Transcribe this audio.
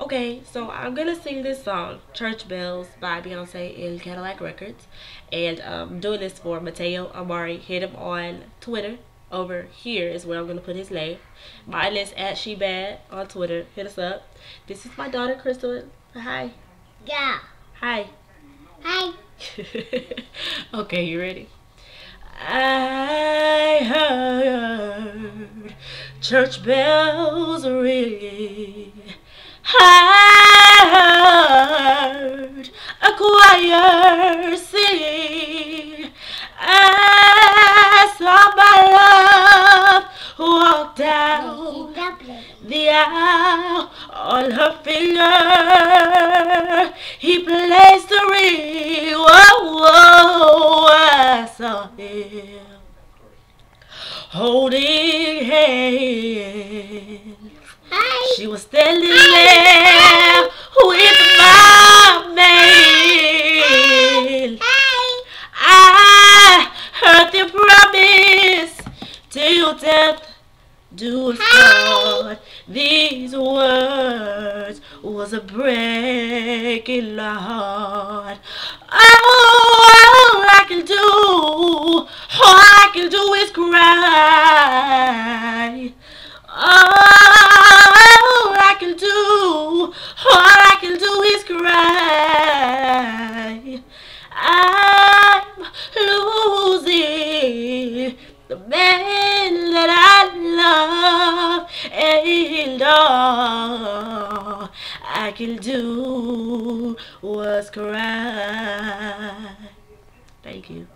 Okay, so I'm gonna sing this song, Church Bells by Beyonce and Cadillac Records. And I'm doing this for Mateo Amari. Hit him on Twitter. Over here is where I'm gonna put his name. Mine is at SheBad on Twitter. Hit us up. This is my daughter Crystal. Hi. Yeah. Hi. Hi. Okay, you ready? I heard church bells ringing. I heard a choir sing. I saw my love walk down the aisle on her finger. He placed the ring. Whoa, whoa, I saw him holding hands. Hi. She was standing there with my man. Hi. I heard them promise till death do us part. These words was a break in my heart. All I can do is cry. All I can do is cry. I'm losing the man that I love, and all I can do was cry. Thank you.